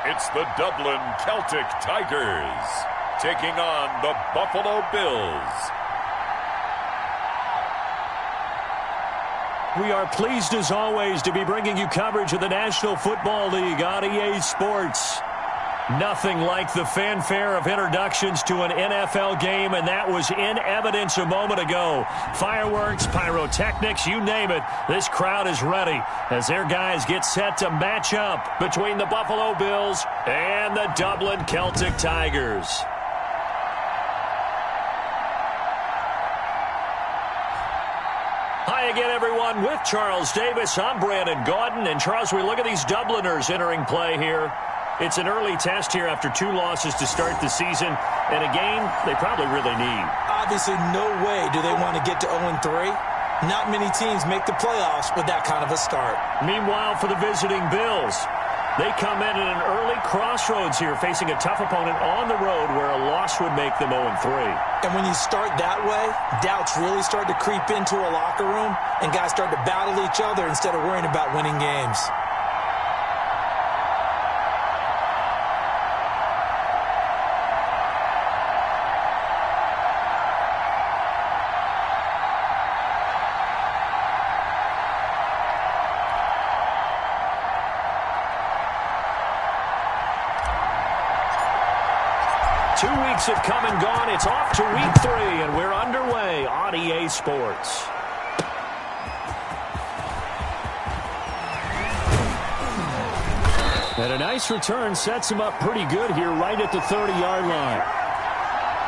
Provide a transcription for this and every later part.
It's the Dublin Celtic-Tigers taking on the Buffalo Bills. We are pleased as always to be bringing you coverage of the National Football League on EA Sports. Nothing like the fanfare of introductions to an NFL game, and that was in evidence a moment ago. Fireworks, pyrotechnics, you name it. This crowd is ready as their guys get set to match up between the Buffalo Bills and the Dublin Celtic Tigers. Hi again, everyone. With Charles Davis, I'm Brandon Gaudin. And Charles, we look at these Dubliners entering play here. It's an early test here after 2 losses to start the season, and a game they probably really need. Obviously, no way do they want to get to 0-3. Not many teams make the playoffs with that kind of a start. Meanwhile, for the visiting Bills, they come in at an early crossroads here, facing a tough opponent on the road where a loss would make them 0-3. And when you start that way, doubts really start to creep into a locker room, and guys start to battle each other instead of worrying about winning games. Have come and gone. It's off to week 3, and we're underway on EA Sports. And a nice return sets him up pretty good here right at the 30-yard line.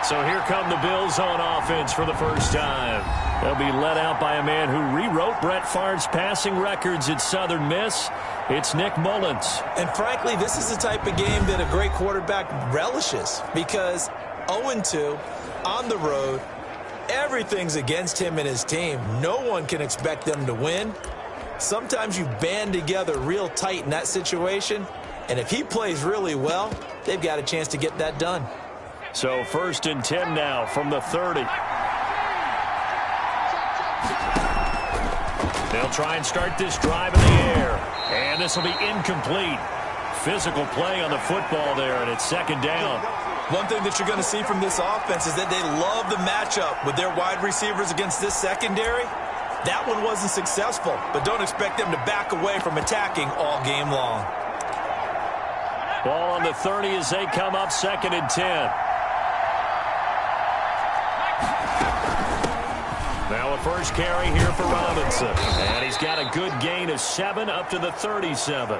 So here come the Bills on offense for the first time. They'll be led out by a man who rewrote Brett Favre's passing records at Southern Miss. It's Nick Mullins. And frankly, this is the type of game that a great quarterback relishes because 0-2 on the road, everything's against him and his team. No one can expect them to win. Sometimes you band together real tight in that situation, and if he plays really well, they've got a chance to get that done. So 1st and 10 now from the 30. They'll try and start this drive in the air. And this will be incomplete. Physical play on the football there, and it's 2nd down. One thing that you're going to see from this offense is that they love the matchup with their wide receivers against this secondary. That one wasn't successful, but don't expect them to back away from attacking all game long. Ball on the 30 as they come up 2nd and 10. Now a first carry here for Robinson. And he's got a good gain of 7 up to the 37.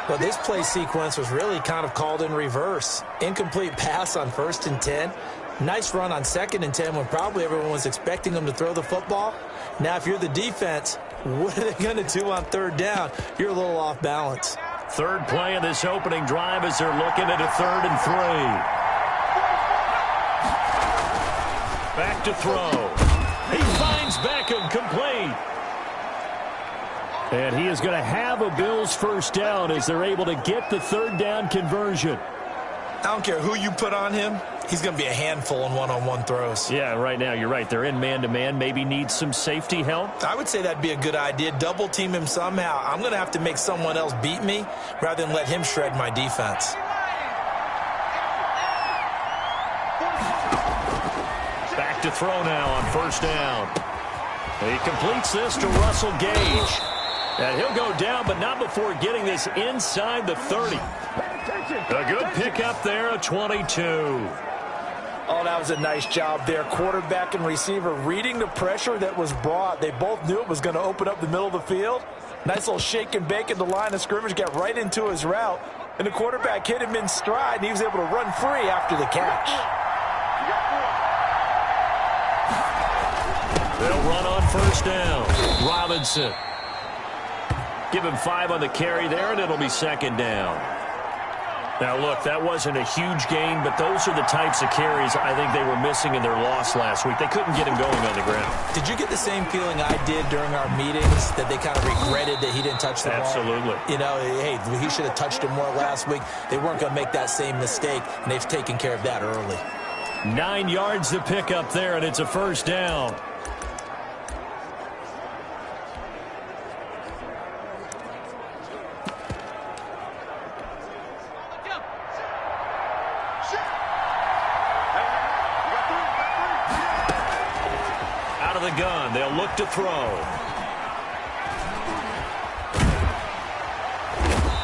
Well, this play sequence was really kind of called in reverse. Incomplete pass on 1st and 10. Nice run on 2nd and 10 when probably everyone was expecting them to throw the football. Now, if you're the defense, what are they going to do on 3rd down? You're a little off balance. 3rd play of this opening drive as they're looking at a 3rd and 3. Back to throw. He finds Beckham complete. And he is going to have a Bills first down as they're able to get the 3rd down conversion. I don't care who you put on him. He's going to be a handful in one-on-one throws. Yeah, right now you're right. They're in man-to-man. Maybe need some safety help. I would say that'd be a good idea. Double team him somehow. I'm going to have to make someone else beat me rather than let him shred my defense. Back to throw now on 1st down. He completes this to Russell Gage. And he'll go down, but not before getting this inside the 30. A good pickup there, a 22. Oh, that was a nice job there. Quarterback and receiver reading the pressure that was brought. They both knew it was going to open up the middle of the field. Nice little shake and bake at the line of scrimmage, got right into his route. And the quarterback hit him in stride, and he was able to run free after the catch. They'll run on 1st down. Robinson. Give him 5 on the carry there, and it'll be 2nd down. Now, look, that wasn't a huge gain, but those are the types of carries I think they were missing in their loss last week. They couldn't get him going on the ground. Did you get the same feeling I did during our meetings, that they kind of regretted that he didn't touch the ball? Absolutely. You know, hey, he should have touched it more last week. They weren't going to make that same mistake, and they've taken care of that early. 9 yards to pick up there, and it's a 1st down. gun. They'll look to throw.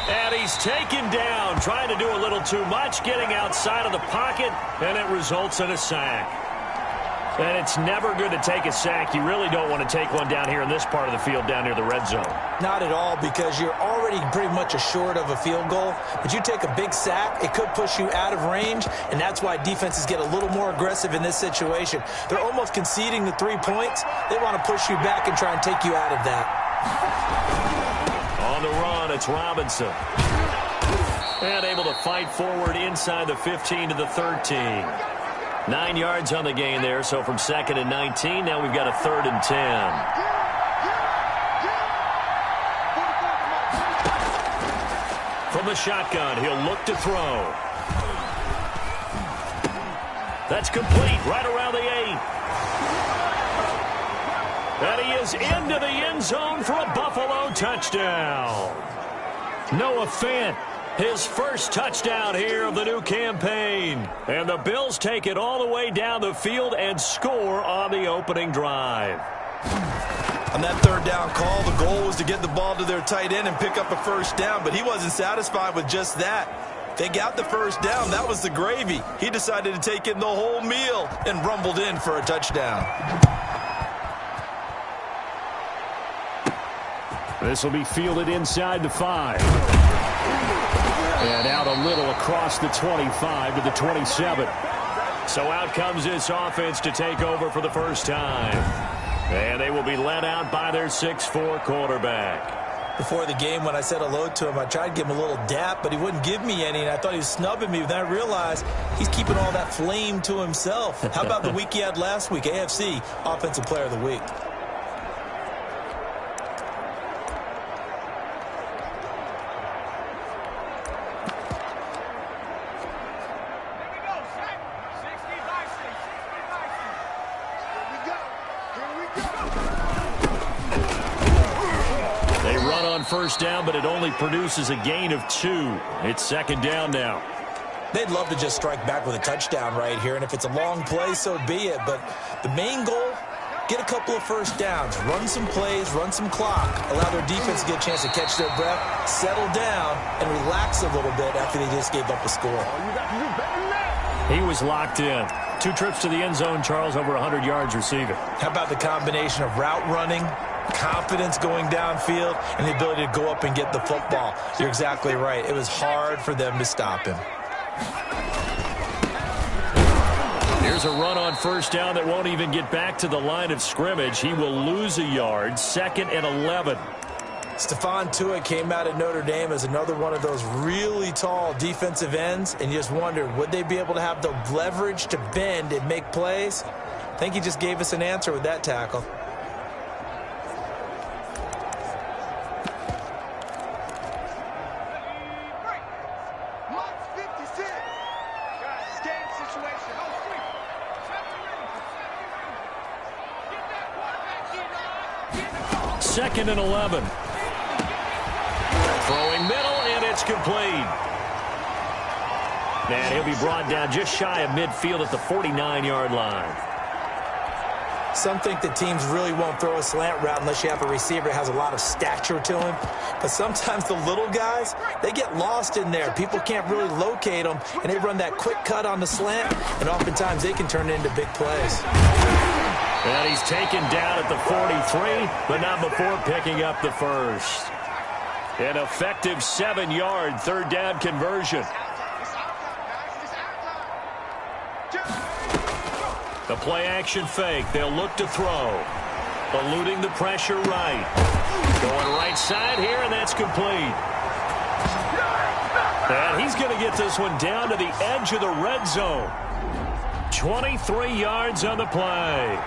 And he's taken down, trying to do a little too much, getting outside of the pocket, and it results in a sack. And it's never good to take a sack. You really don't want to take one down here in this part of the field, down near the red zone. Not at all, because you're already pretty much assured of a field goal. But you take a big sack, it could push you out of range, and that's why defenses get a little more aggressive in this situation. They're almost conceding the 3 points. They want to push you back and try and take you out of that. On the run, it's Robinson. And able to fight forward inside the 15 to the 13. 9 yards on the gain there, so from 2nd and 19, now we've got a 3rd and 10. From the shotgun, he'll look to throw. That's complete, right around the 8. And he is into the end zone for a Buffalo touchdown. Noah Fant. His first touchdown here of the new campaign. And the Bills take it all the way down the field and score on the opening drive. On that 3rd down call, the goal was to get the ball to their tight end and pick up a 1st down, but he wasn't satisfied with just that. They got the 1st down. That was the gravy. He decided to take in the whole meal and rumbled in for a touchdown. This will be fielded inside the 5. And out a little across the 25 to the 27. So out comes this offense to take over for the first time. And they will be led out by their 6'4" quarterback. Before the game, when I said hello to him, I tried to give him a little dap, but he wouldn't give me any, and I thought he was snubbing me. But then I realized he's keeping all that flame to himself. How about the week he had last week? AFC Offensive Player of the Week. First down, but it only produces a gain of 2. It's 2nd down now. They'd love to just strike back with a touchdown right here, and if it's a long play, so be it. But the main goal, get a couple of 1st downs, run some plays, run some clock, allow their defense to get a chance to catch their breath, settle down, and relax a little bit after they just gave up a score. He was locked in. 2 trips to the end zone, Charles, over 100 yards receiving. How about the combination of route running, confidence going downfield, and the ability to go up and get the football? You're exactly right. It was hard for them to stop him. Here's a run on 1st down that won't even get back to the line of scrimmage. He will lose a yard. 2nd and 11. Stephon Tuitt came out of Notre Dame as another one of those really tall defensive ends, and you just wondered, would they be able to have the leverage to bend and make plays? I think he just gave us an answer with that tackle. Second and 11. Throwing middle, and it's complete. And he'll be brought down just shy of midfield at the 49-yard line. Some think that teams really won't throw a slant route unless you have a receiver that has a lot of stature to him. But sometimes the little guys, they get lost in there. People can't really locate them, and they run that quick cut on the slant, and oftentimes they can turn it into big plays. And he's taken down at the 43, but not before picking up the 1st. An effective 7-yard 3rd down conversion. The play-action fake. They'll look to throw. Eluding the pressure right. Going right side here, and that's complete. And he's going to get this one down to the edge of the red zone. 23 yards on the play.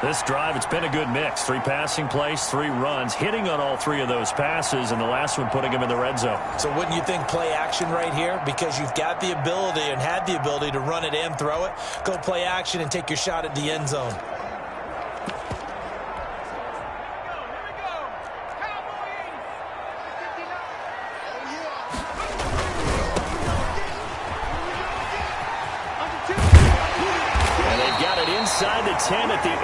This drive, it's been a good mix. 3 passing plays, 3 runs, hitting on all 3 of those passes, and the last one putting him in the red zone. So wouldn't you think play action right here? Because you've got the ability and had the ability to run it and throw it. Go play action and take your shot at the end zone. Inside the 10 at the 8.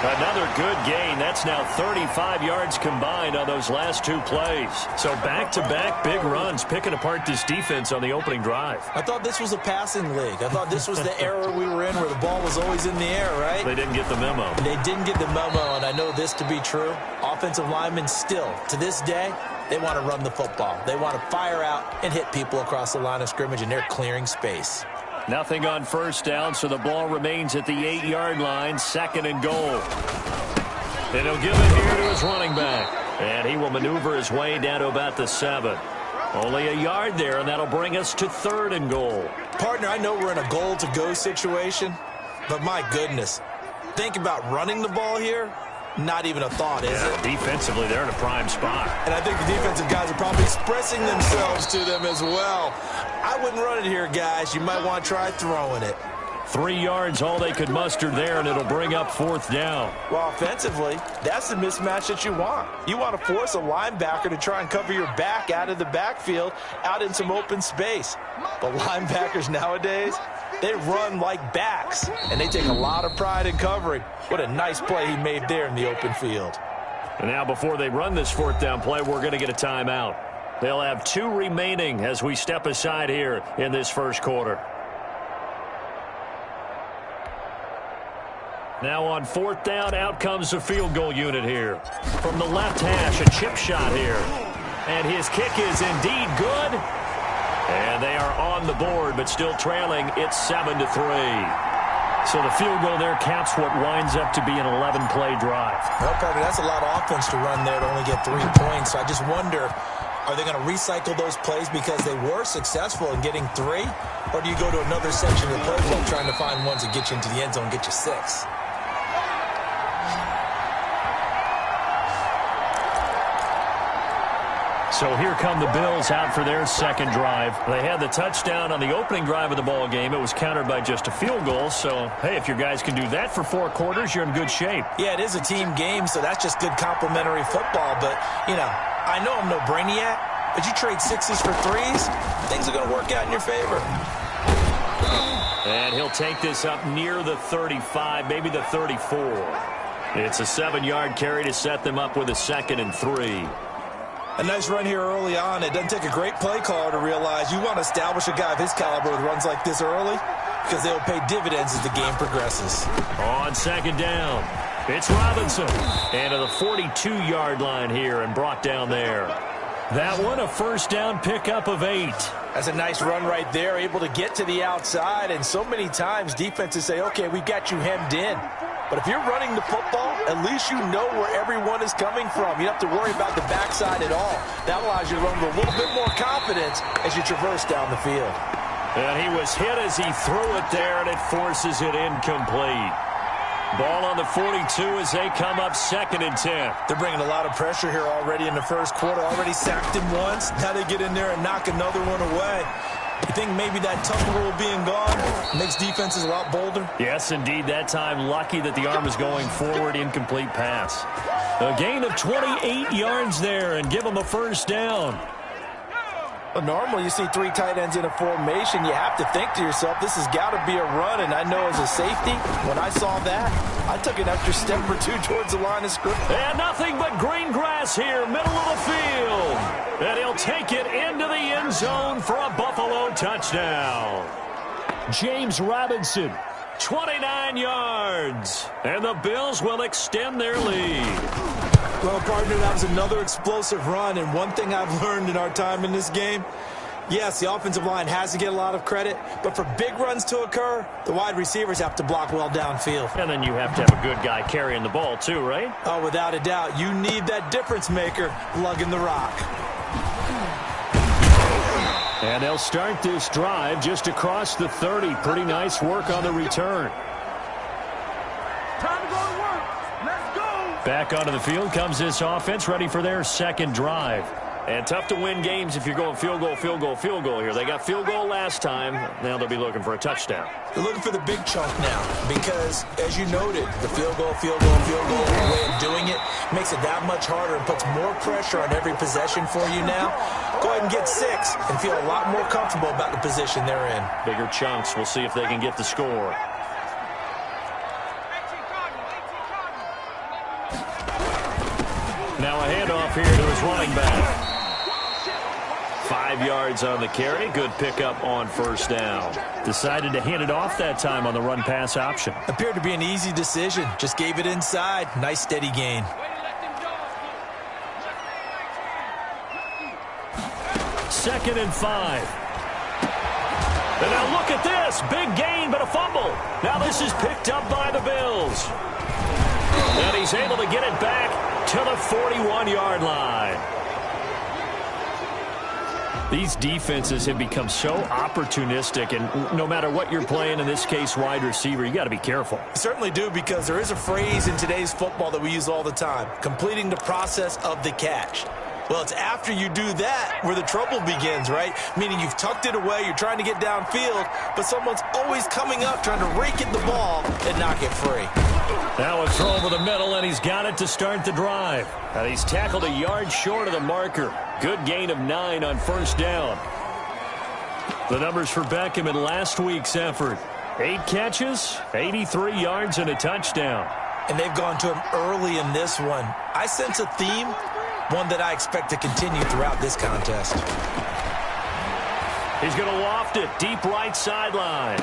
Another good gain. That's now 35 yards combined on those last two plays. So back-to-back big runs, picking apart this defense on the opening drive. I thought this was a passing league. I thought this was the era we were in where the ball was always in the air, right? They didn't get the memo. They didn't get the memo, and I know this to be true. Offensive linemen still, to this day, they want to run the football. They want to fire out and hit people across the line of scrimmage, and they're clearing space. Nothing on first down, so the ball remains at the 8-yard line, 2nd and goal. And he'll give it here to his running back. And he will maneuver his way down to about the 7. Only a yard there, and that'll bring us to 3rd and goal. Partner, I know we're in a goal-to-go situation, but my goodness, think about running the ball here. Not even a thought, is it? Defensively, they're in a prime spot. And I think the defensive guys are probably expressing themselves to them as well. I wouldn't run it here, guys. You might want to try throwing it. 3 yards, all they could muster there, and it'll bring up 4th down. Well, offensively, that's the mismatch that you want. You want to force a linebacker to try and cover your back out of the backfield, out in some open space. But linebackers nowadays, they run like backs, and they take a lot of pride in covering. What a nice play he made there in the open field. And now before they run this 4th down play, we're going to get a timeout. They'll have 2 remaining as we step aside here in this first quarter. Now on 4th down, out comes the field goal unit here. From the left hash, a chip shot here. And his kick is indeed good. And they are on the board, but still trailing. It's 7-3. So the field goal there caps what winds up to be an 11-play drive. Well, partner, that's a lot of offense to run there to only get 3 points. So I just wonder, are they going to recycle those plays because they were successful in getting 3? Or do you go to another section of the playbook trying to find ones that get you into the end zone and get you 6? So here come the Bills out for their 2nd drive. They had the touchdown on the opening drive of the ball game. It was countered by just a field goal. So, hey, if your guys can do that for 4 quarters, you're in good shape. Yeah, it is a team game, so that's just good complimentary football. But, you know, I know I'm no brainiac, but you trade 6s for 3s, things are going to work out in your favor. And he'll take this up near the 35, maybe the 34. It's a 7-yard carry to set them up with a 2nd and 3. A nice run here early on. It doesn't take a great play caller to realize you want to establish a guy of his caliber with runs like this early because they'll pay dividends as the game progresses. On 2nd down, it's Robinson. And to the 42-yard line here and brought down there. That one, a 1st down pickup of 8. That's a nice run right there, able to get to the outside. And so many times defenses say, okay, we've got you hemmed in. But if you're running the football, at least you know where everyone is coming from. You don't have to worry about the backside at all. That allows you to run with a little bit more confidence as you traverse down the field. And he was hit as he threw it there, and it forces it incomplete. Ball on the 42 as they come up 2nd and 10. They're bringing a lot of pressure here already in the first quarter. Already sacked him once. Now they get in there and knock another one away. You think maybe that tough rule being gone makes defenses a lot bolder? Yes, indeed. That time, lucky that the arm is going forward. Incomplete pass. A gain of 28 yards there and give them a 1st down. Well, normally you see 3 tight ends in a formation. You have to think to yourself, this has got to be a run. And I know as a safety, when I saw that, I took an extra step or 2 towards the line of scrimmage. And nothing but green grass here, middle of the field. And he'll take it into the end zone for a Buffalo touchdown. James Robinson, 29 yards. And the Bills will extend their lead. Well, partner, that was another explosive run. And one thing I've learned in our time in this game, yes, the offensive line has to get a lot of credit, but for big runs to occur, the wide receivers have to block well downfield. And then you have to have a good guy carrying the ball too, right? Oh, without a doubt. You need that difference maker lugging the rock. And they'll start this drive just across the 30. Pretty nice work on the return. Time to go to work. Let's go. Back onto the field comes this offense, ready for their 2nd drive. And tough to win games if you're going field goal, field goal, field goal here. They got field goal last time. Now they'll be looking for a touchdown. They're looking for the big chunk now because, as you noted, the field goal, way of doing it makes it that much harder and puts more pressure on every possession for you now. Go ahead and get 6 and feel a lot more comfortable about the position they're in. Bigger chunks. We'll see if they can get the score. Now a handoff here to his running back. 5 yards on the carry. Good pickup on first down. Decided to hand it off that time on the run-pass option. Appeared to be an easy decision. Just gave it inside. Nice steady gain. Second and 5. And now look at this. Big gain, but a fumble. Now this is picked up by the Bills. And he's able to get it back to the 41-yard line. These defenses have become so opportunistic, and no matter what you're playing, in this case wide receiver, you got to be careful. You certainly do, because there is a phrase in today's football that we use all the time: completing the process of the catch. Well, it's after you do that where the trouble begins, right? Meaning you've tucked it away, you're trying to get downfield, but someone's always coming up trying to rake at the ball and knock it free. Now a throw over the middle, and he's got it to start the drive. And he's tackled a yard short of the marker. Good gain of 9 on first down. The numbers for Beckham in last week's effort: 8 catches, 83 yards, and a touchdown. And they've gone to him early in this one. I sense a theme, one that I expect to continue throughout this contest. He's going to loft it deep right sideline.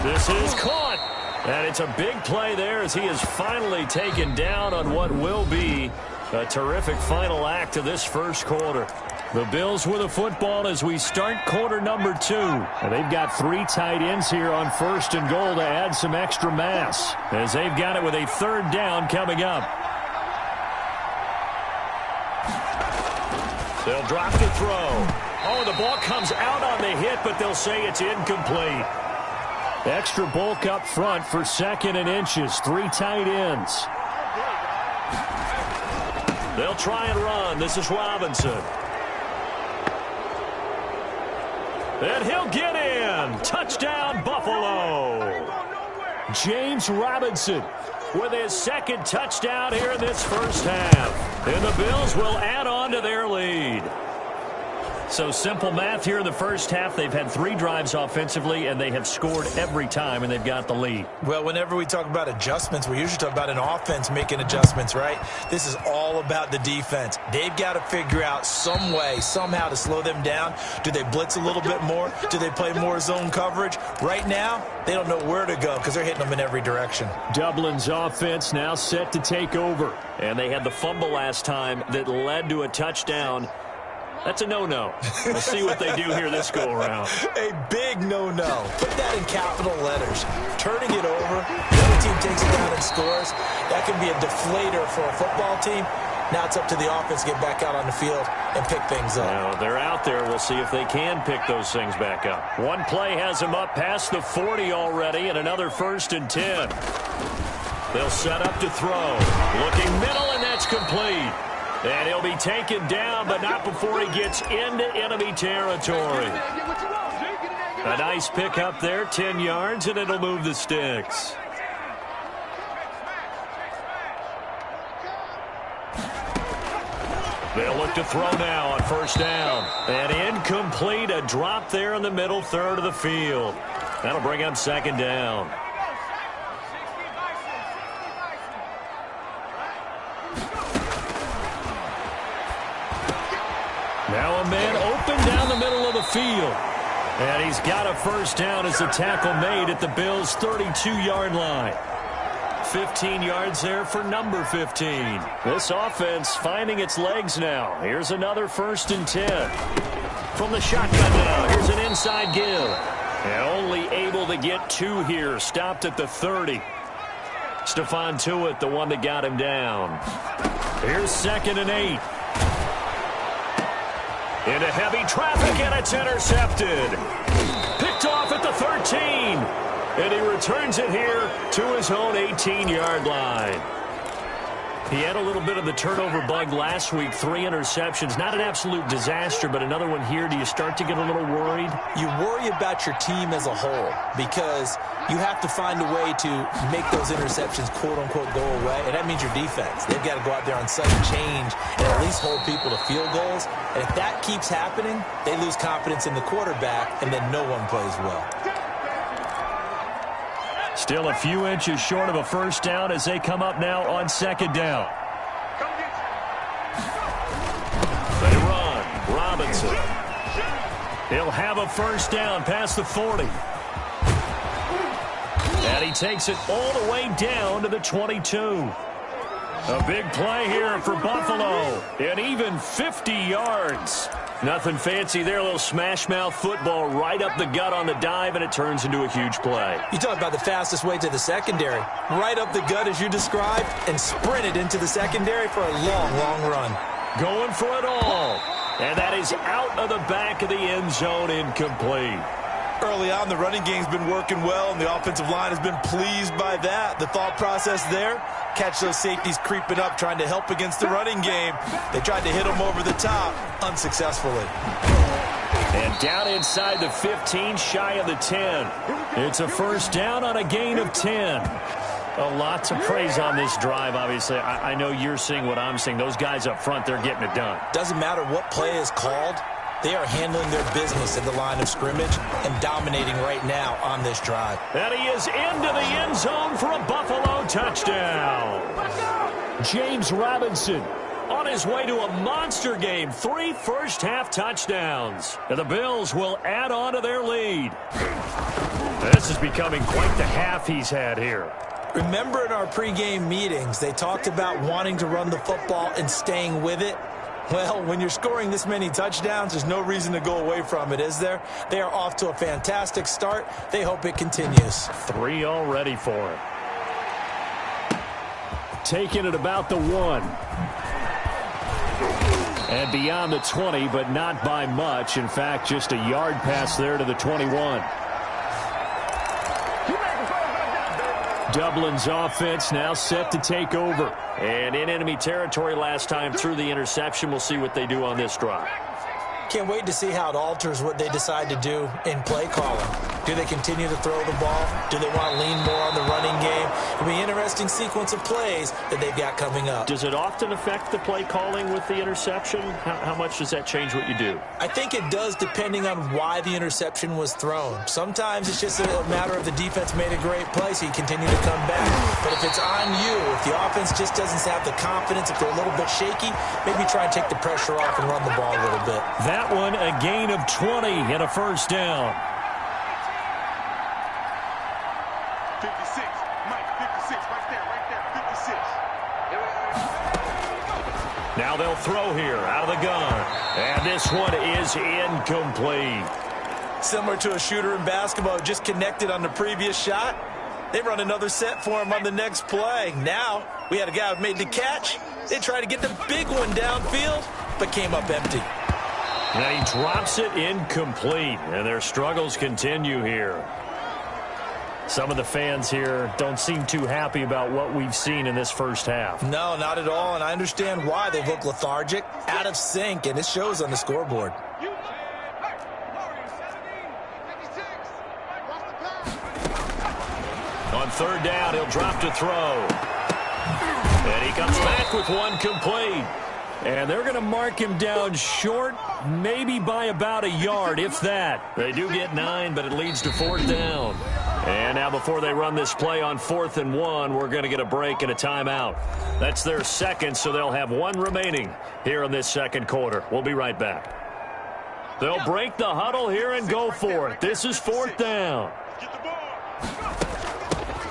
This is caught. And it's a big play there as he is finally taken down on what will be a terrific final act of this first quarter. The Bills with the football as we start quarter number 2. And they've got 3 tight ends here on first and goal to add some extra mass, as they've got it with a third down coming up. They'll drop the throw. Oh, the ball comes out on the hit, but they'll say it's incomplete. Extra bulk up front for second and inches. 3 tight ends. They'll try and run. This is Robinson. And he'll get in. Touchdown, Buffalo. James Robinson with his second touchdown here in this first half. And the Bills will add on to their lead. So simple math here in the first half. They've had 3 drives offensively, and they have scored every time, and they've got the lead. Well, whenever we talk about adjustments, we usually talk about an offense making adjustments, right? This is all about the defense. They've got to figure out some way, somehow to slow them down. Do they blitz a little bit more? Do they play more zone coverage? Right now, they don't know where to go because they're hitting them in every direction. Dublin's offense now set to take over. And they had the fumble last time that led to a touchdown. That's a no-no. We'll see what they do here this go-around. A big no-no. Put that in capital letters. Turning it over, the other team takes it down and scores. That can be a deflator for a football team. Now it's up to the offense to get back out on the field and pick things up. Now, they're out there. We'll see if they can pick those things back up. One play has them up past the 40 already, and another 1st and 10. They'll set up to throw. Looking middle, and that's complete. And he'll be taken down, but not before he gets into enemy territory. A nice pick up there, 10 yards, and it'll move the sticks. They'll look to throw now on first down. And incomplete, a drop there in the middle third of the field. That'll bring up second down. Now a man open down the middle of the field. And he's got a first down as the tackle made at the Bills' 32-yard line. 15 yards there for number 15. This offense finding its legs now. Here's another 1st and 10. From the shotgun now, here's an inside give. And only able to get 2 here. Stopped at the 30. Stephon Tuitt, the one that got him down. Here's 2nd and 8. Into heavy traffic, and it's intercepted. Picked off at the 13. And he returns it here to his own 18-yard line. He had a little bit of the turnover bug last week, 3 interceptions. Not an absolute disaster, but another one here. Do you start to get a little worried? You worry about your team as a whole because you have to find a way to make those interceptions, quote-unquote, go away, and that means your defense. They've got to go out there on sudden change and at least hold people to field goals. And if that keeps happening, they lose confidence in the quarterback, and then no one plays well. Still a few inches short of a first down as they come up now on second down. He'll have a first down past the 40. And he takes it all the way down to the 22. A big play here for Buffalo. And even 50 yards. Nothing fancy there. A little smash-mouth football right up the gut on the dive, and it turns into a huge play. You talk about the fastest way to the secondary. Right up the gut, as you described, and sprinted into the secondary for a long, long run. Going for it all. And that is out of the back of the end zone, incomplete. Early on, the running game's been working well, and the offensive line has been pleased by that. The thought process there, catch those safeties creeping up, trying to help against the running game. They tried to hit them over the top, unsuccessfully. And down inside the 15, shy of the 10. It's a first down on a gain of 10. A lot to praise on this drive, obviously. I know you're seeing what I'm seeing. Those guys up front, they're getting it done. Doesn't matter what play is called. They are handling their business at the line of scrimmage and dominating right now on this drive. And he is into the end zone for a Buffalo touchdown. James Robinson on his way to a monster game. 3 first-half touchdowns. And the Bills will add on to their lead. This is becoming quite the half he's had here. Remember in our pregame meetings, they talked about wanting to run the football and staying with it? Well, when you're scoring this many touchdowns, there's no reason to go away from it, is there? They are off to a fantastic start. They hope it continues. 3 already for him. Taking it about the 1. And beyond the 20, but not by much. In fact, just a yard pass there to the 21. Dublin's offense now set to take over. And in enemy territory last time through the interception. We'll see what they do on this drive. Can't wait to see how it alters what they decide to do in play calling. Do they continue to throw the ball? Do they want to lean more on the running game? It'll be an interesting sequence of plays that they've got coming up. Does it often affect the play calling with the interception? How much does that change what you do? I think it does, depending on why the interception was thrown. Sometimes it's just a matter of the defense made a great play, so you continue to come back. But if it's on you, if the offense just doesn't have the confidence, if they're a little bit shaky, maybe try and take the pressure off and run the ball a little bit. That one, a gain of 20 and a first down. 56. Mike, 56. Right there, 56. Now they'll throw here out of the gun. And this one is incomplete. Similar to a shooter in basketball who just connected on the previous shot. They run another set for him on the next play. Now we had a guy who made the catch. They tried to get the big one downfield, but came up empty. And he drops it incomplete, and their struggles continue here. Some of the fans here don't seem too happy about what we've seen in this first half. No, not at all, and I understand why. They look lethargic, out of sync, and it shows on the scoreboard. On third down, he'll drop to throw. And he comes back with one complete. And they're going to mark him down short, maybe by about a yard, if that. They do get 9, but it leads to fourth down. And now before they run this play on 4th and 1, we're going to get a break and a timeout. That's their second, so they'll have 1 remaining here in this second quarter. We'll be right back. They'll break the huddle here and go for it. This is 4th down.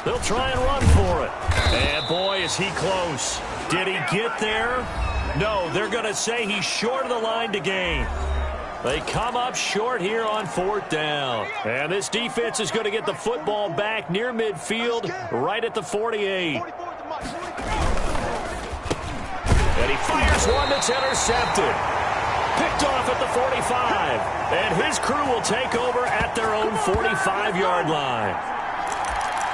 They'll try and run for it. And boy, is he close. Did he get there? No, they're going to say he's short of the line to gain. They come up short here on 4th down. And this defense is going to get the football back near midfield, right at the 48. And he fires one that's intercepted. Picked off at the 45. And his crew will take over at their own 45-yard line.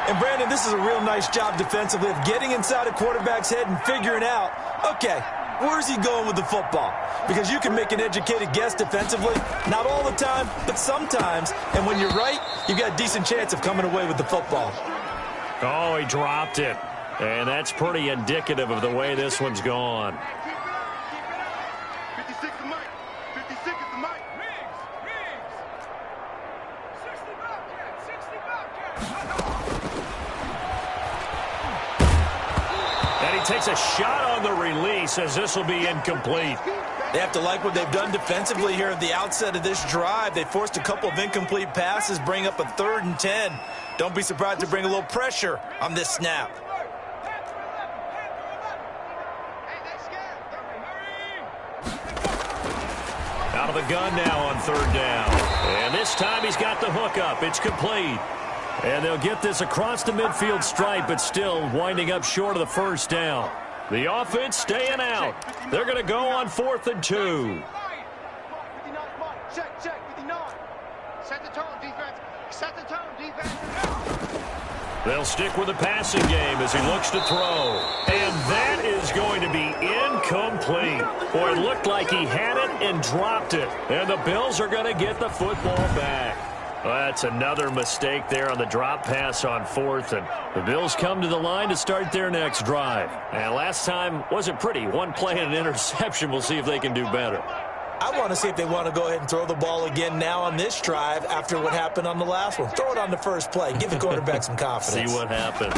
And, Brandon, this is a real nice job defensively of getting inside a quarterback's head and figuring out, okay, where's he going with the football? Because you can make an educated guess defensively. Not all the time, but sometimes. And when you're right, you've got a decent chance of coming away with the football. Oh, he dropped it. And that's pretty indicative of the way this one's gone. 56 to Mike. 56 is to Mike. Riggs. 60 Bobcat. 60 Bobcat. And he takes a shot on the release as this will be incomplete. They have to like what they've done defensively here at the outset of this drive. They forced a couple of incomplete passes, bring up a 3rd and 10. Don't be surprised to bring a little pressure on this snap. Out of the gun now on 3rd down. And this time he's got the hook up. It's complete. And they'll get this across the midfield stripe, but still winding up short of the 1st down. The offense staying out. They're going to go on 4th and 2. Check, 59. Set the tone, defense. Set the tone, defense. They'll stick with the passing game as he looks to throw. And that is going to be incomplete. Boy, it looked like he had it and dropped it. And the Bills are going to get the football back. Well, that's another mistake there on the drop pass on 4th. And the Bills come to the line to start their next drive. And last time wasn't pretty. One play and an interception. We'll see if they can do better. I want to see if they want to go ahead and throw the ball again now on this drive after what happened on the last one. Throw it on the first play. Give the quarterback some confidence. See what happens.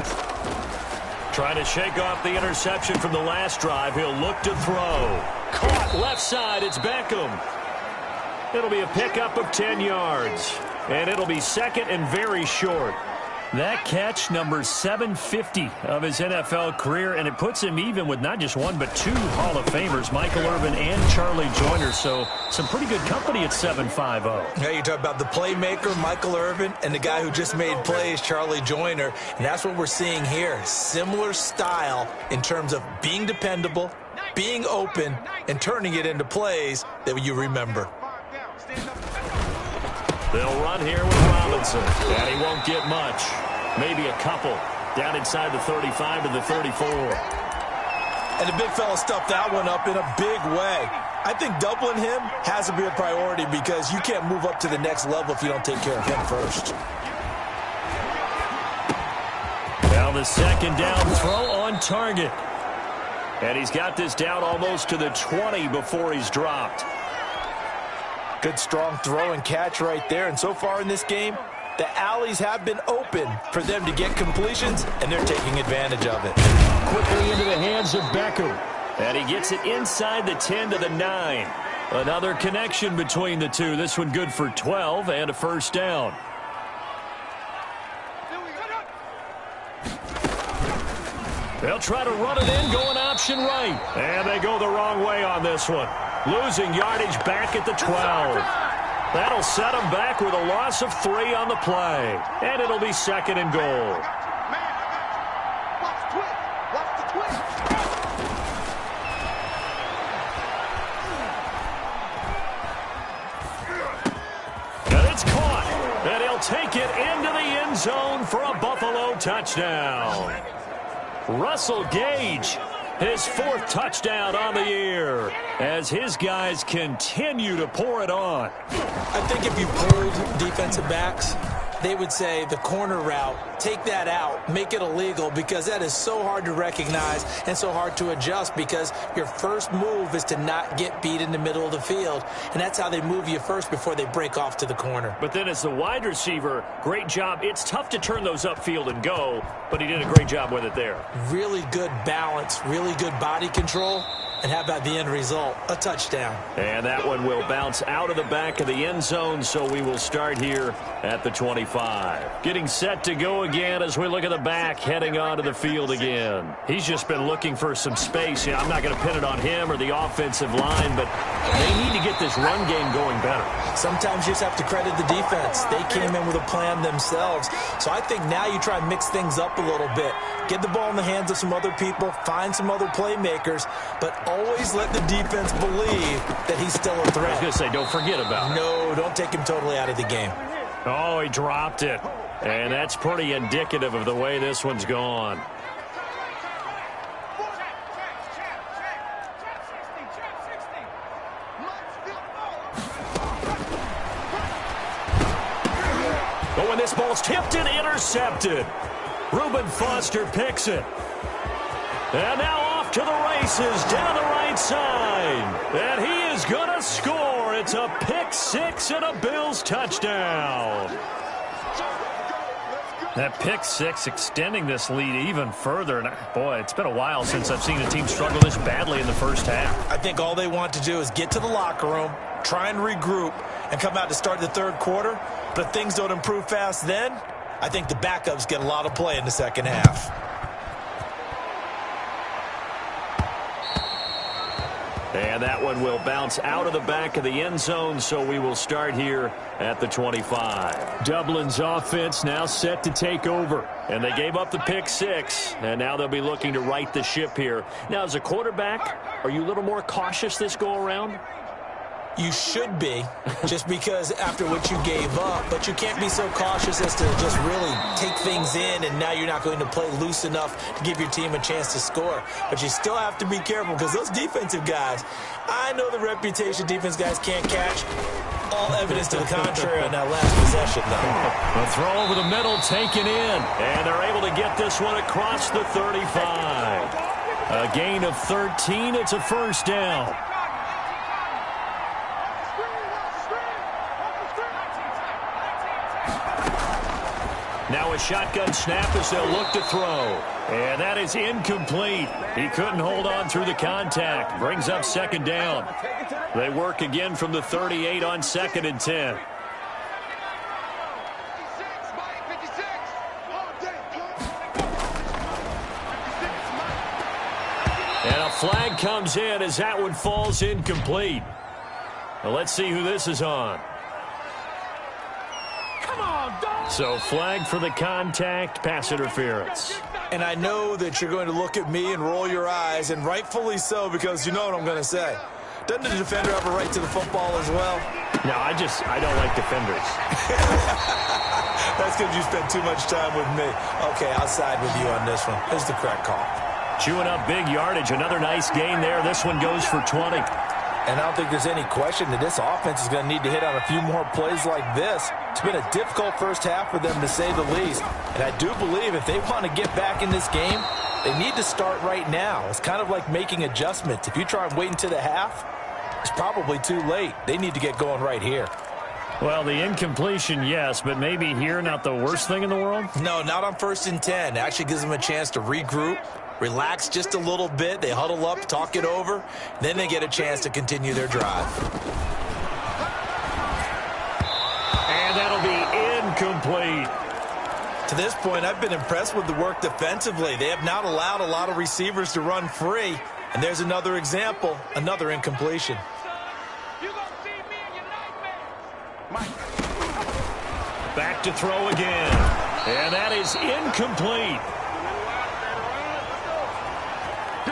Trying to shake off the interception from the last drive. He'll look to throw. Caught left side. It's Beckham. It'll be a pickup of 10 yards. And it'll be 2nd and very short. That catch, number 750 of his NFL career, and it puts him even with not just one but 2 Hall of Famers, Michael Irvin and Charlie Joyner. So some pretty good company at 750. Yeah, you talk about the playmaker, Michael Irvin, and the guy who just made plays, Charlie Joyner. And that's what we're seeing here. Similar style in terms of being dependable, being open, and turning it into plays that you remember. They'll run here with Robinson, and he won't get much. Maybe a couple. Down inside the 35 to the 34. And the big fella stuffed that one up in a big way. I think doubling him has to be a priority because you can't move up to the next level if you don't take care of him first. Now the 2nd down throw on target. And he's got this down almost to the 20 before he's dropped. Good strong throw and catch right there. And so far in this game, the alleys have been open for them to get completions, and they're taking advantage of it. Quickly into the hands of Beckham. And he gets it inside the 10 to the 9. Another connection between the two. This one good for 12 and a 1st down. They'll try to run it in, going option right. And they go the wrong way on this one. Losing yardage back at the 12. That'll set them back with a loss of 3 on the play. And it'll be 2nd and goal. And it's caught. And he'll take it into the end zone for a Buffalo touchdown. Russell Gage, his 4th touchdown on the year, as his guys continue to pour it on. I think if you pulled defensive backs, they would say the corner route, take that out, make it illegal, because that is so hard to recognize and so hard to adjust because your first move is to not get beat in the middle of the field. And that's how they move you first before they break off to the corner. But then as the wide receiver, great job. It's tough to turn those upfield and go, but he did a great job with it there. Really good balance, really good body control. And how about the end result? A touchdown. And that one will bounce out of the back of the end zone, so we will start here at the 25. Getting set to go again as we look at the back, heading onto the field again. He's just been looking for some space. You know, I'm not going to pin it on him or the offensive line, but they need to get this run game going better. Sometimes you just have to credit the defense. They came in with a plan themselves. So I think now you try and mix things up a little bit. Get the ball in the hands of some other people, find some other playmakers, but always let the defense believe that he's still a threat. I was going to say, don't forget about it. No, don't take him totally out of the game. Oh, he dropped it. And that's pretty indicative of the way this one's gone. But when this ball's tipped and intercepted, Reuben Foster picks it. And now off to the races down the right side. And he is going to score. It's a pick 6 and a Bills touchdown. That pick six extending this lead even further. And boy, it's been a while since I've seen a team struggle this badly in the first half. I think all they want to do is get to the locker room, try and regroup, and come out to start the third quarter. But if things don't improve fast then, I think the backups get a lot of play in the second half. And that one will bounce out of the back of the end zone, so we will start here at the 25. Dublin's offense now set to take over. And they gave up the pick six, and now they'll be looking to right the ship here. Now, as a quarterback, are you a little more cautious this go-around? You should be, just because after what you gave up, but you can't be so cautious as to just really take things in, and now you're not going to play loose enough to give your team a chance to score. But you still have to be careful, because those defensive guys, I know the reputation defense guys can't catch. All evidence to the contrary on that last possession, though. The throw over the middle taken in, and they're able to get this one across the 35. A gain of 13, it's a first down. Now a shotgun snap as they'll look to throw. And that is incomplete. He couldn't hold on through the contact. Brings up second down. They work again from the 38 on 2nd and 10. And a flag comes in as that one falls incomplete. Well, let's see who this is on. So flag for the contact, pass interference. And I know that you're going to look at me and roll your eyes, and rightfully so, because you know what I'm going to say. Doesn't the defender have a right to the football as well? No, I don't like defenders. That's because you spend too much time with me. Okay, I'll side with you on this one. Here's the correct call. Chewing up big yardage. Another nice gain there. This one goes for 20. And I don't think there's any question that this offense is going to need to hit on a few more plays like this. It's been a difficult first half for them, to say the least. And I do believe if they want to get back in this game, they need to start right now. It's kind of like making adjustments. If you try and wait until the half, it's probably too late. They need to get going right here. Well, the incompletion, yes, but maybe here not the worst thing in the world? No, not on 1st and 10. It actually gives them a chance to regroup, relax just a little bit. They huddle up, talk it over. Then they get a chance to continue their drive. And that'll be incomplete. To this point, I've been impressed with the work defensively. They have not allowed a lot of receivers to run free. And there's another example, another incompletion. Back to throw again. And that is incomplete.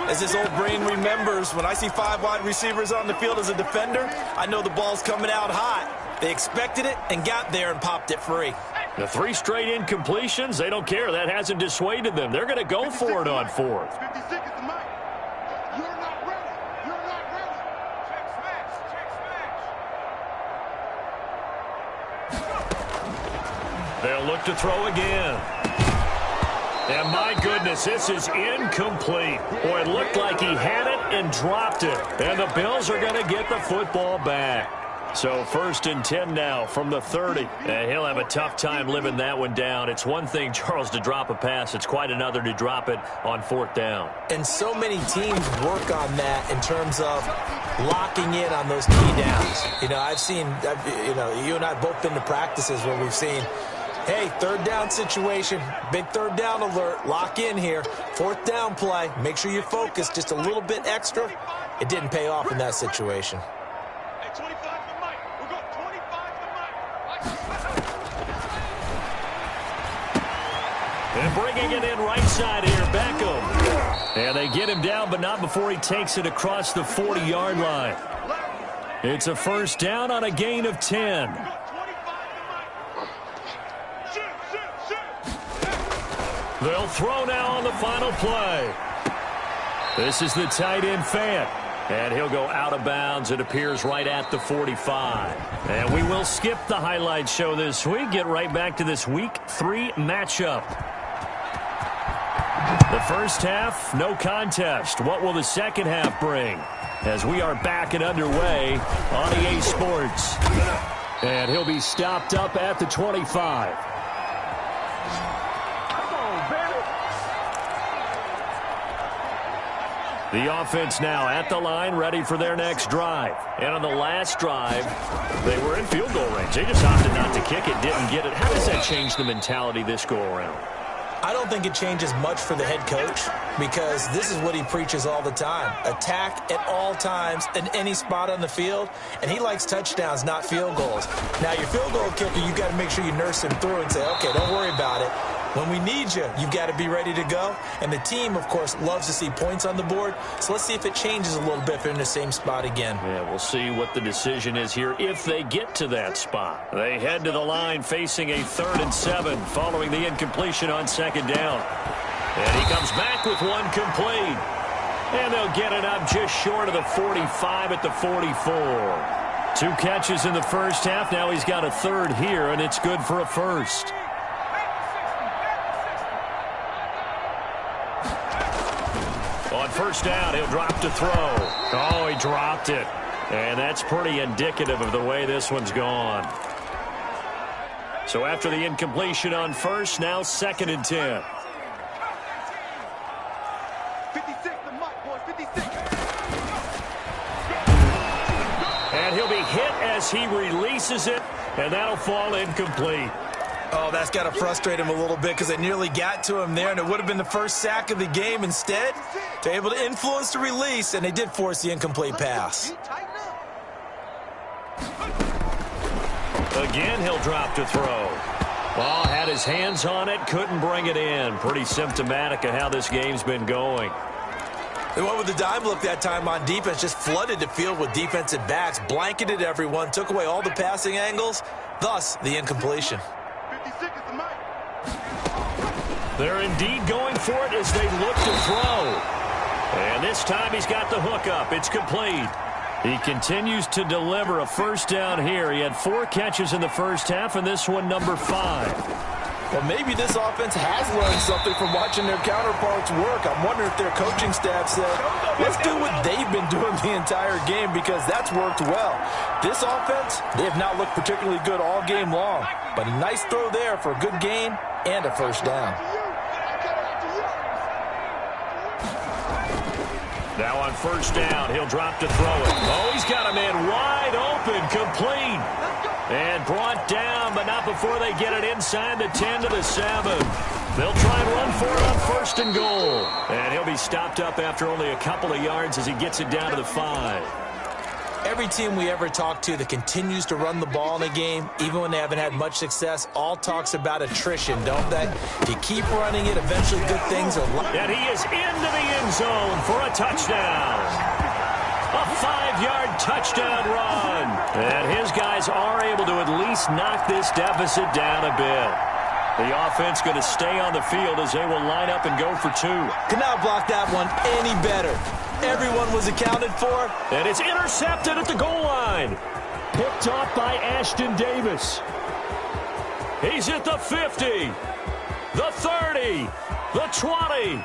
As this old brain remembers, when I see 5 wide receivers on the field as a defender, I know the ball's coming out hot. They expected it and got there and popped it free. The 3 straight incompletions, they don't care. That hasn't dissuaded them. They're going to go for it on 4th. They'll look to throw again. And my goodness, this is incomplete. Boy, it looked like he had it and dropped it. And the Bills are going to get the football back. So 1st and 10 now from the 30. And he'll have a tough time living that one down. It's one thing, Charles, to drop a pass. It's quite another to drop it on 4th down. And so many teams work on that in terms of locking in on those key downs. You know, you and I have both been to practices where we've seen, hey, 3rd down situation, big 3rd down alert, lock in here. 4th down play, make sure you focus just a little bit extra. It didn't pay off in that situation. And bringing it in right side here, Beckham. And they get him down, but not before he takes it across the 40-yard line. It's a 1st down on a gain of 10. They'll throw now on the final play. This is the tight end, Fant. And he'll go out of bounds. It appears right at the 45. And we will skip the highlight show this week. Get right back to this Week 3 matchup. The first half, no contest. What will the second half bring? As we are back and underway on EA Sports. And he'll be stopped up at the 25. The offense now at the line, ready for their next drive. And on the last drive, they were in field goal range. They just opted not to kick it, didn't get it. How does that change the mentality this go-around? I don't think it changes much for the head coach because this is what he preaches all the time. Attack at all times in any spot on the field, and he likes touchdowns, not field goals. Now, your field goal kicker, you've got to make sure you nurse him through and say, okay, don't worry about it. When we need you, you've got to be ready to go. And the team, of course, loves to see points on the board. So let's see if it changes a little bit if they're in the same spot again. Yeah, we'll see what the decision is here if they get to that spot. They head to the line facing a 3rd and 7 following the incompletion on 2nd down. And he comes back with one complete. And they'll get it up just short of the 45 at the 44. 2 catches in the first half. Now he's got a 3rd here, and it's good for a 1st. On 1st down, he'll drop to throw. Oh, he dropped it. And that's pretty indicative of the way this one's gone. So after the incompletion on 1st, now 2nd and 10. 56, the mic, boys, 56. And he'll be hit as he releases it, and that'll fall incomplete. Oh, that's got to frustrate him a little bit because they nearly got to him there, and it would have been the first sack of the game. Instead, they're able to influence the release, and they did force the incomplete pass. Again, he'll drop to throw. Ball had his hands on it, couldn't bring it in. Pretty symptomatic of how this game's been going. They went with the dime look that time on defense, just flooded the field with defensive backs, blanketed everyone, took away all the passing angles, thus the incompletion. They're indeed going for it as they look to throw. And this time he's got the hook up. It's complete. He continues to deliver a 1st down here. He had 4 catches in the first half, and this one number 5. Well, maybe this offense has learned something from watching their counterparts work. I'm wondering if their coaching staff said, let's do what they've been doing the entire game because that's worked well. This offense, they have not looked particularly good all game long. But a nice throw there for a good gain and a 1st down. Now on 1st down, he'll drop to throw it. Oh, he's got a man wide open, complete. And brought down, but not before they get it inside the 10 to the 7. They'll try and run for it on 1st and goal. And he'll be stopped up after only a couple of yards as he gets it down to the 5. Every team we ever talk to that continues to run the ball in a game, even when they haven't had much success, all talks about attrition, don't they? If you keep running it, eventually good things are... And he is into the end zone for a touchdown. A 5-yard touchdown run. And his guys are able to at least knock this deficit down a bit. The offense going to stay on the field as they will line up and go for 2. Could not block that one any better. Everyone was accounted for. And it's intercepted at the goal line. Picked off by Ashton Davis. He's at the 50, the 30, the 20.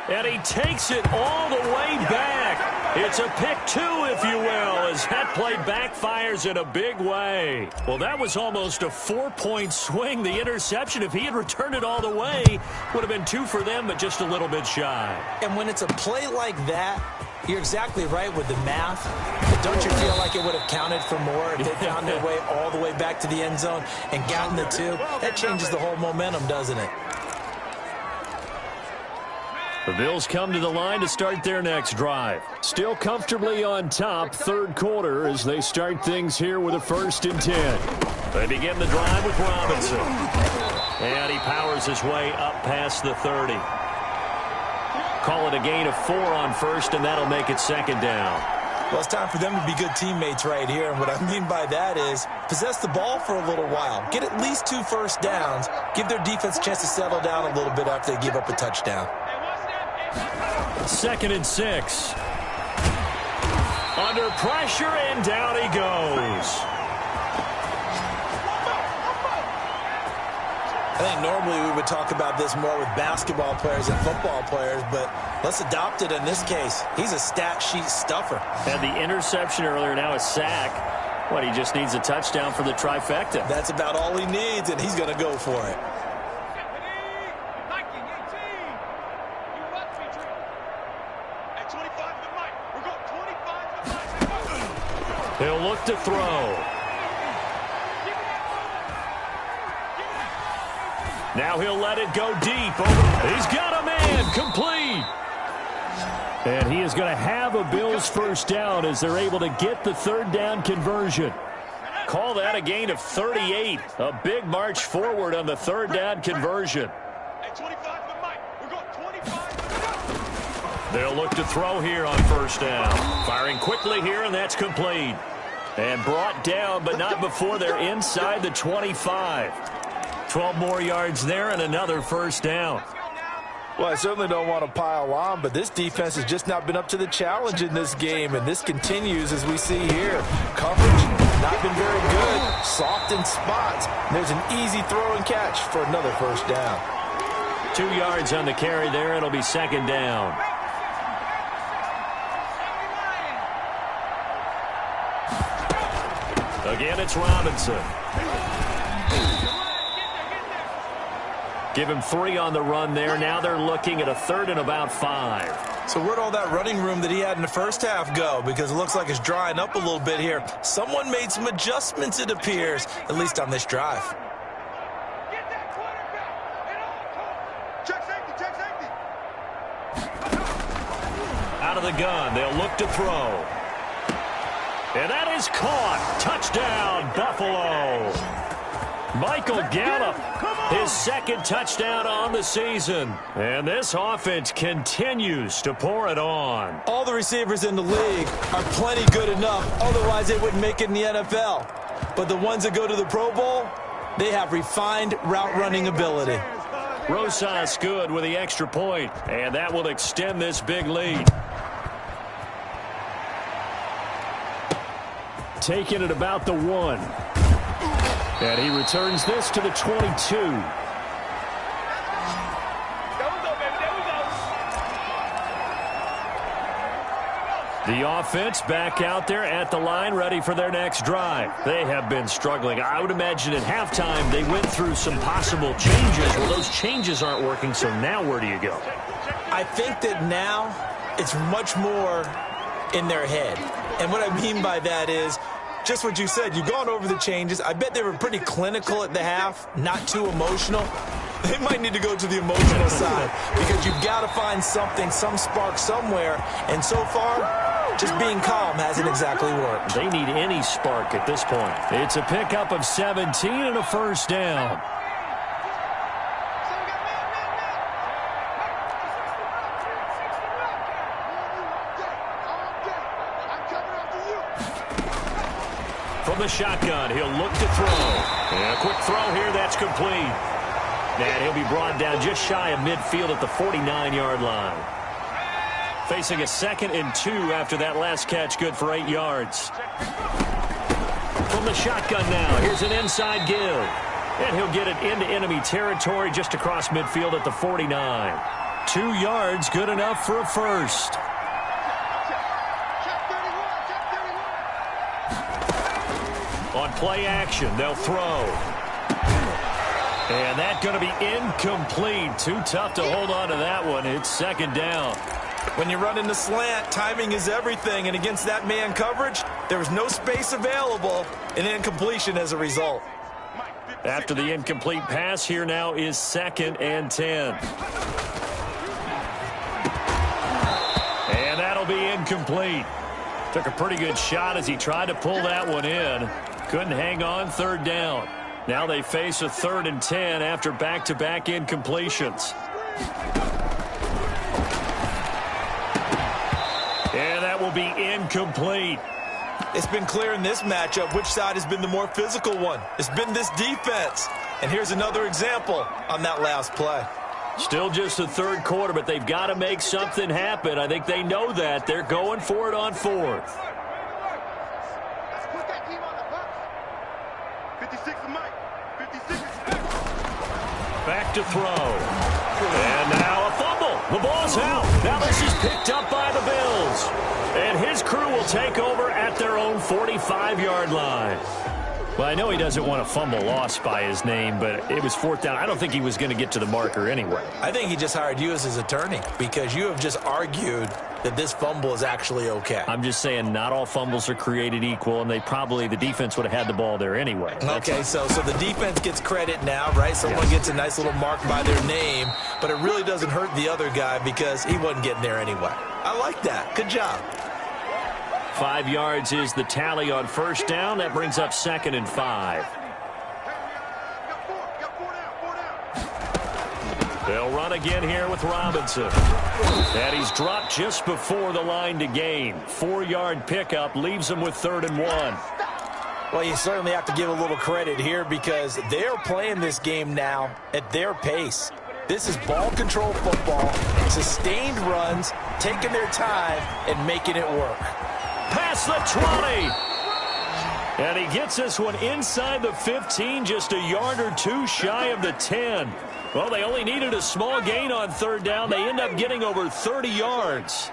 And he takes it all the way back. It's a pick 2, if you will, as that play backfires in a big way. Well, that was almost a 4-point swing. The interception, if he had returned it all the way, would have been 2 for them, but just a little bit shy. And when it's a play like that, you're exactly right with the math. But don't you feel like it would have counted for more if they found their way all the way back to the end zone and gotten the 2? That changes the whole momentum, doesn't it? The Bills come to the line to start their next drive. Still comfortably on top, 3rd quarter as they start things here with a 1st and 10. They begin the drive with Robinson. And he powers his way up past the 30. Call it a gain of 4 on 1st, and that'll make it 2nd down. Well, it's time for them to be good teammates right here. And what I mean by that is possess the ball for a little while. Get at least 2 first downs. Give their defense a chance to settle down a little bit after they give up a touchdown. 2nd and 6. Under pressure, and down he goes. I think normally we would talk about this more with basketball players and football players, but let's adopt it in this case. He's a stat sheet stuffer. Had the interception earlier, now a sack. What, he just needs a touchdown for the trifecta. That's about all he needs, and he's going to go for it. At 25. set to throw. Now he'll let it go deep. He's got a man. Complete. And he is going to have a Bills first down as they're able to get the third down conversion. Call that a gain of 38. A big march forward on the third down conversion. They'll look to throw here on first down. Firing quickly here, and that's complete. And brought down, but not before they're inside the 25. 12 more yards there and another first down. Well, I certainly don't want to pile on, but this defense has just not been up to the challenge in this game, and this continues as we see here. Coverage, not been very good. Soft in spots. There's an easy throw and catch for another first down. 2 yards on the carry there. It'll be second down. Again, it's Robinson. Give him 3 on the run there. Now they're looking at a third and about 5. So where'd all that running room that he had in the first half go? Because it looks like it's drying up a little bit here. Someone made some adjustments, it appears, at least on this drive. Out of the gun, they'll look to throw. And that is caught. Touchdown, Buffalo. Michael Gallup, his second touchdown on the season. And this offense continues to pour it on. All the receivers in the league are plenty good enough. Otherwise, they wouldn't make it in the NFL. But the ones that go to the Pro Bowl, they have refined route running ability. Rosas good with the extra point, and that will extend this big lead. Taking it about the 1. And he returns this to the 22. The offense back out there at the line, ready for their next drive. They have been struggling. I would imagine at halftime they went through some possible changes. Well, those changes aren't working, so now where do you go? I think that now it's much more in their head. And what I mean by that is just what you said. You've gone over the changes. I bet they were pretty clinical at the half, not too emotional. They might need to go to the emotional side because you've got to find something, some spark somewhere. And so far, just being calm hasn't exactly worked. They need any spark at this point. It's a pickup of 17 and a first down. From the shotgun, he'll look to throw. And a quick throw here, that's complete. And he'll be brought down just shy of midfield at the 49-yard line. Facing a 2nd and 2 after that last catch, good for 8 yards. From the shotgun now, here's an inside give. And he'll get it into enemy territory just across midfield at the 49. 2 yards, good enough for a first. On play action, they'll throw. And that's going to be incomplete. Too tough to hold on to that one. It's second down. When you run in the slant, timing is everything. And against that man coverage, there was no space available. And incompletion as a result. After the incomplete pass, here now is 2nd and 10. And that'll be incomplete. Took a pretty good shot as he tried to pull that one in. Couldn't hang on, third down. Now they face a 3rd and 10 after back-to-back incompletions. And that will be incomplete. It's been clear in this matchup which side has been the more physical one. It's been this defense. And here's another example on that last play. Still just the third quarter, but they've got to make something happen. I think they know that. They're going for it on 4th. Back to throw. And now a fumble. The ball's out. Now this is picked up by the Bills. And his crew will take over at their own 45-yard line. Well, I know he doesn't want a fumble lost by his name, but it was 4th down. I don't think he was going to get to the marker anyway. I think he just hired you as his attorney because you have just argued that this fumble is actually okay. I'm just saying not all fumbles are created equal, and the defense would have had the ball there anyway. Okay, so the defense gets credit now, right? Someone gets a nice little mark by their name, but it really doesn't hurt the other guy because he wasn't getting there anyway. I like that. Good job. 5 yards is the tally on first down. That brings up 2nd and 5. They'll run again here with Robinson. And he's dropped just before the line to gain. 4-yard pickup leaves him with 3rd and 1. Well, you certainly have to give a little credit here because they're playing this game now at their pace. This is ball control football, sustained runs, taking their time and making it work. Past the 20. And he gets this one inside the 15, just a yard or two shy of the 10. Well, they only needed a small gain on 3rd down. They end up getting over 30 yards.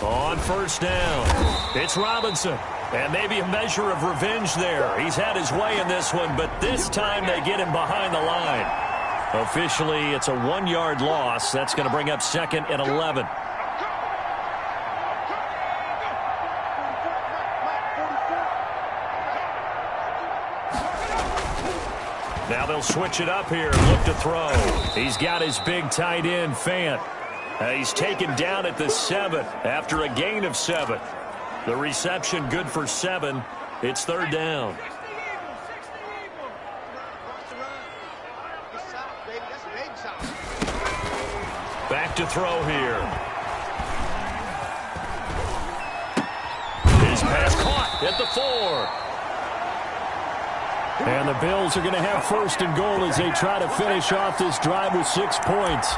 On first down, it's Robinson. And maybe a measure of revenge there. He's had his way in this one, but this time they get him behind the line. Officially, it's a 1-yard loss. That's going to bring up 2nd and 11. Now they'll switch it up here. Look to throw. He's got his big tight end, Fant. He's taken down at the 7 after a gain of 7. The reception good for 7. It's 3rd down. Back to throw here. His pass caught at the 4. And the Bills are going to have 1st and goal as they try to finish off this drive with 6 points.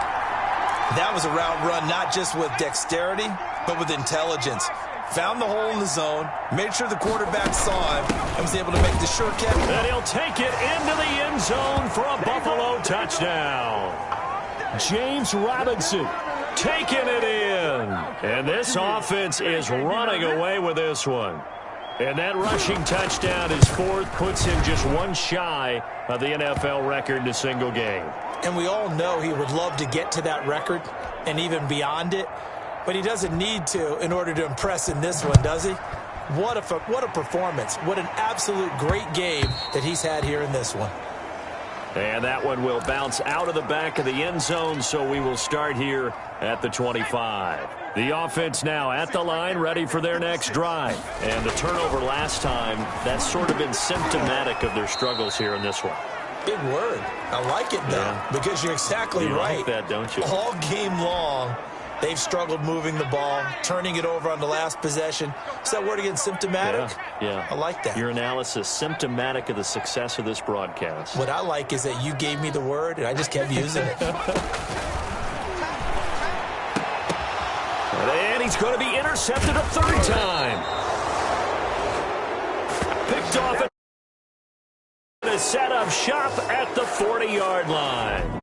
That was a route run not just with dexterity, but with intelligence. Found the hole in the zone, made sure the quarterback saw him, and was able to make the sure catch. And he'll take it into the end zone for a Buffalo touchdown. James Robinson taking it in. And this offense is running away with this one. And that rushing touchdown is 4th, puts him just 1 shy of the NFL record in a single game. And we all know he would love to get to that record and even beyond it, but he doesn't need to in order to impress in this one, does he? What a performance. What an absolute great game that he's had here in this one. And that one will bounce out of the back of the end zone, so we will start here at the 25. The offense now at the line, ready for their next drive. And the turnover last time, that's sort of been symptomatic of their struggles here in this one. Big word. I like it, though, because you're exactly right. You like that, don't you? All game long, they've struggled moving the ball, turning it over on the last possession. Is that word again, symptomatic? Yeah. I like that. Your analysis, symptomatic of the success of this broadcast. What I like is that you gave me the word, and I just kept using it. And he's going to be intercepted a 3rd time. Picked off a set up shop at the 40-yard line.